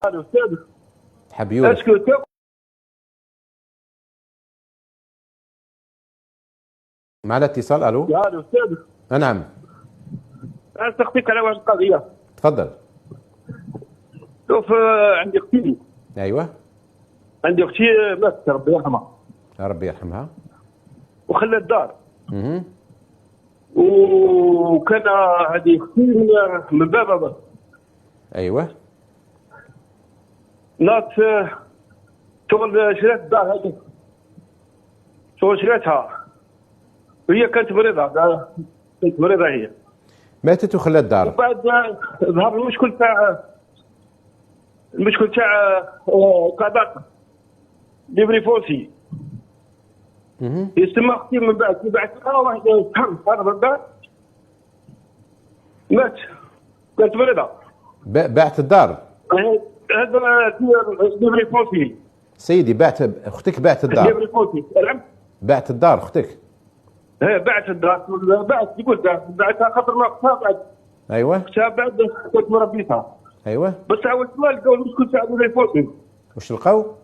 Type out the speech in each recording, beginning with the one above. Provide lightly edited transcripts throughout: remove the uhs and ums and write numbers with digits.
الاستاذ حبيولك. اسكو معنا اتصال. الو. يا الاستاذ نعم. استخفيك على واحد القضيه. تفضل. شوف عندي اختي. ايوه. عندي اختي ماتت ربي يرحمها. يا ربي يرحمها. وخلت دار. وكان هذه اختي من بابا بس. ايوه. ناط شغل شريت الدار هذه. شغل شريتها. وهي كانت مريضه. كانت مريضه هي. ماتت وخلت دار. وبعد ظهر المشكل تاع قضاء ليبري فوسي. يسمى اختي من بعد واحد فهم من بعد مات. كانت مريضه. بعت الدار. هذا ليبري فوسي. سيدي اختك بعت الدار. ليبري فوسي. نعم. بعت الدار اختك. بعت الدار. يقول بعتها خاطر ما اختها بعد. ايوه. اختها بعد كنت مربيتها. ايوه. بس عاودت ما لقاو المشكل تاع ليبري فوسي. واش لقاو؟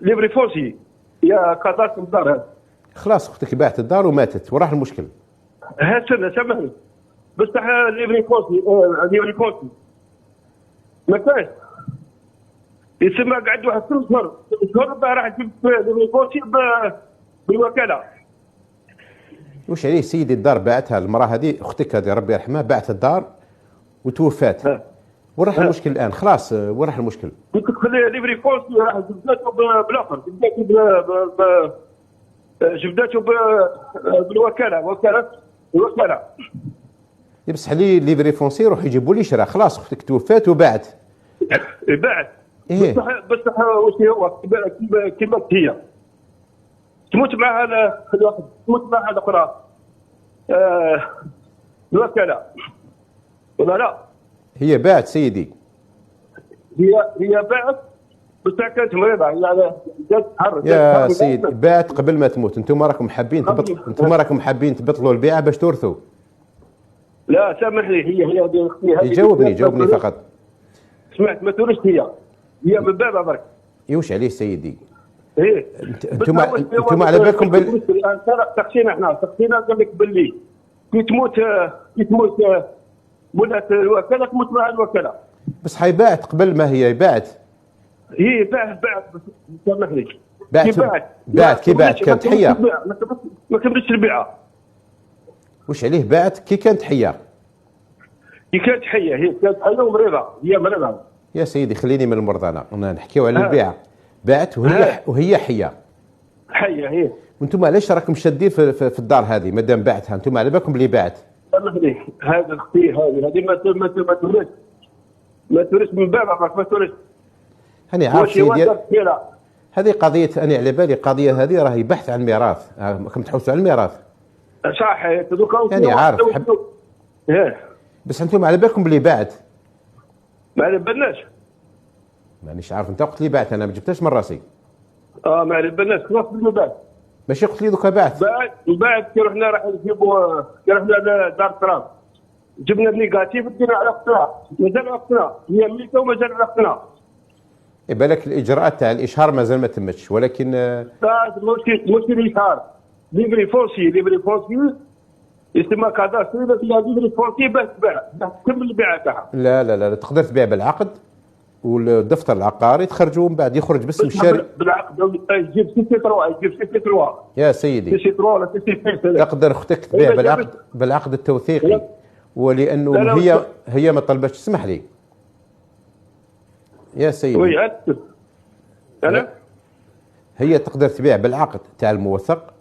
ليبري فوسي يا قضاء الدار هذا. خلاص اختك بعت الدار وماتت وراح المشكل. سامحني بصح ليبري فوسي ما كاش. يسمى قعد واحد 3 شهور راح جبت ليبري فوسي بالوكاله. وش عليه سيدي؟ الدار بعتها المراه هذه اختك هذه ربي يرحمها، بعت الدار وتوفات. وراح المشكل الان خلاص. وراح المشكل. قلت لك خلي ليبري فوسي راح جبداته بالاخر. جبداته بالوكاله. بصح ليفري فونسي يروح يجيبوا لي شرا. خلاص اختك توفات وبعت. بعت. إيه؟ بصح واش هو كيما هي تموت مع هذا الواحد، تموت مع هذا الاخرى الوكاله ولا لا؟ هي باعت سيدي. هي باعت بصح كانت مريضه يعني جات تحرك. يا سيدي باعت قبل ما تموت. انتم راكم حابين تبطلوا البيعه باش تورثوا. لا سامحني هي اختي. جاوبني فقط. سمعت ما تورثش هي من بابها برك. يوش عليه سيدي. ايه انتم على بالكم سقسينا قال لك باللي كي تموت مولات الوكاله تموت مع الوكاله. بس هي باعت قبل ما هي باعت. هي باعت سامحني. باعت كي باعت كانت حيه. ما كملتش البيعه. وش عليه باعت كي كانت حيه. هي كانت حيه ومريضه. هي مريضه. يا سيدي خليني من المرضى انا نحكيو على البيعه. باعت وهي حيه. هي. وانتم علاش راكم شادين في الدار هذه مادام باعتها؟ انتم على بالكم بلي باعت. سامحني هذا اختي هذه ما تورث من بابها. ما تورث. هاني عارف سيدي. هذه قضيه انا على بالي قضيه هذه راهي بحث عن ميراث. راكم تحوسوا على الميراث. صح. يعني عارف بس انتم على بالكم بلي باعت. ما على بالناش. مانيش عارف. انت قلت لي باعت انا ما جبتهاش من راسي. ما على بالناش خلاص بالبعد. ماشي قلت لي دوكا باعت. بعد كي رحنا لدار تراب جبنا النيجاتيف دينا على اختنا. مازال اختنا هي ميته ومازال على اختنا. بالك الاجراءات تاع الاشهار مازال ما تمتش ولكن مش الاشهار. ليبري فونسي يسمى كذا سيده فيها ليبري فونسي باش تباع تكمل البيعه تاعها. لا تقدر تبيع بالعقد والدفتر العقاري تخرجوا من بعد يخرج باسم الشاري. بالعقد يجيب سي 3 يا سيدي. سي 3 ولا سي 6. تقدر اختك تبيع بالعقد التوثيقي. ولانه هي ما طلبتش. اسمح لي يا سيدي. وي انا هي تقدر تبيع بالعقد تاع الموثق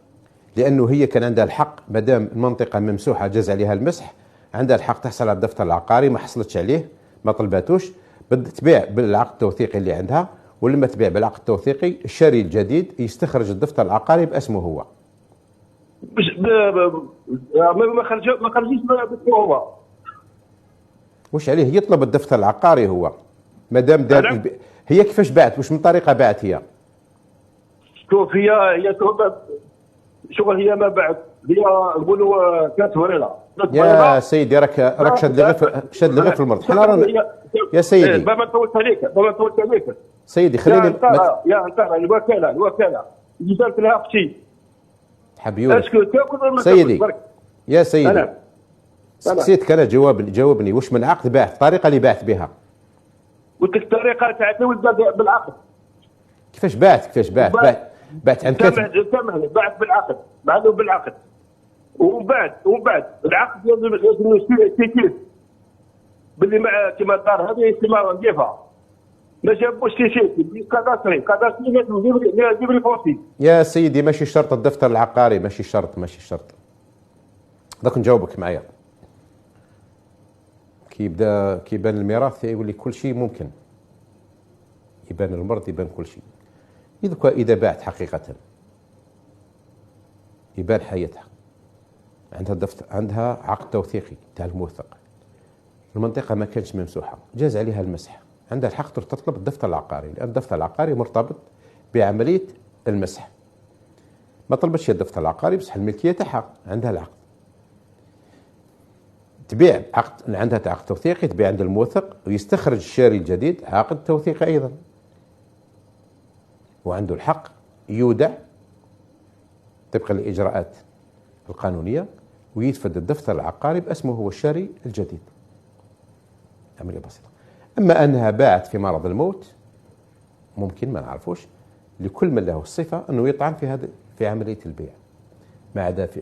لانه هي كان عندها الحق مادام المنطقه ممسوحه جاز عليها المسح. عندها الحق تحصل على الدفتر العقاري ما حصلتش عليه ما طلباتوش. تبيع بالعقد التوثيقي اللي عندها. ولما تبيع بالعقد التوثيقي الشاري الجديد يستخرج الدفتر العقاري باسمه هو. ما خرجيش باسمه هو. وش عليه يطلب الدفتر العقاري هو مادام دار. هي كيفاش باعت؟ واش من طريقه باعت هي؟ شوف هي شغل هي ما باعت. هي نقولوا كانت مريضه. يا سيدي راك شاد لي غير في المرض. حنا رانا يا سيدي ما طولت عليك سيدي خليني يا انت الوكاله اللي دارت لها اختي حبيبي اسكو تاكل ولا ما سيدي تاكل؟ يا سيدي سكسيتك انا جاوبني واش من عقد باعت الطريقه اللي باعت بها؟ قلت لك الطريقه تاع بالعقد. كيفاش باعت عن كاتب؟ باعت بالعقد، بعده بالعقد. ومن بعد العقد لازم تيكيت باللي مع كما دار هذه استماره نضيفها. ما جابوش تيكيت كاداستري لازم لي فوسي. يا سيدي ماشي شرط الدفتر العقاري، ماشي شرط. دوك نجاوبك معايا. كيبان الميراث يقول لك كل شيء ممكن. يبان المرض يبان كل شيء. إذا باعت حقيقة يبان حياتها. عندها عقد توثيقي تاع الموثق. المنطقة ما كانتش ممسوحة، جاز عليها المسح. عندها الحق تطلب الدفتر العقاري، لأن الدفتر العقاري مرتبط بعملية المسح. ما طلبتش الدفتر العقاري بصح الملكية تاعها، عندها العقد. تبيع عقد، عندها عقد توثيقي، تبيع عند الموثق ويستخرج الشاري الجديد عقد توثيقي أيضا. وعنده الحق يودع طبقا للإجراءات القانونية ويتفد الدفتر العقاري باسمه هو الشاري الجديد. عملية بسيطة. أما أنها باعت في مرض الموت ممكن ما نعرفوش، لكل من له الصفة أنه يطعن في عملية البيع.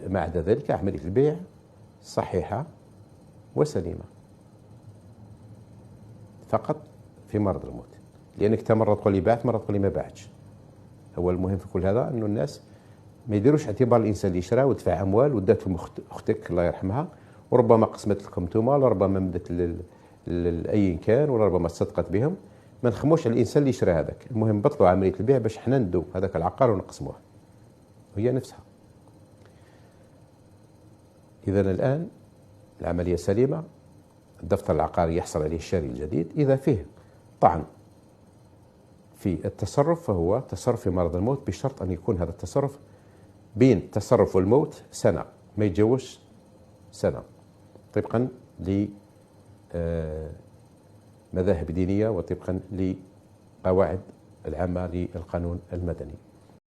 ما عدا ذلك عملية البيع صحيحة وسليمة فقط في مرض الموت. لأنك مرة تقول لي باعت، مرة تقول لي ما باعتش. هو المهم في كل هذا أنه الناس ما يديروش اعتبار الإنسان اللي شرا ودفع أموال وداتهم أختك الله يرحمها، وربما قسمت لكم انتوما، وربما مدت لأي كان، وربما صدقت بهم. ما نخموش على الإنسان اللي شرا هذاك. المهم بطلوا عملية البيع باش حنا ندو هذاك العقار ونقسموه. وهي نفسها. إذا الآن العملية سليمة. الدفتر العقاري يحصل عليه الشاري الجديد. إذا فيه طعن في التصرف فهو تصرف في مرض الموت، بشرط أن يكون هذا التصرف بين التصرف والموت سنة، ما يتجاوزش سنة، طبقا لمذاهب دينية وطبقا لقواعد العامة للقانون المدني.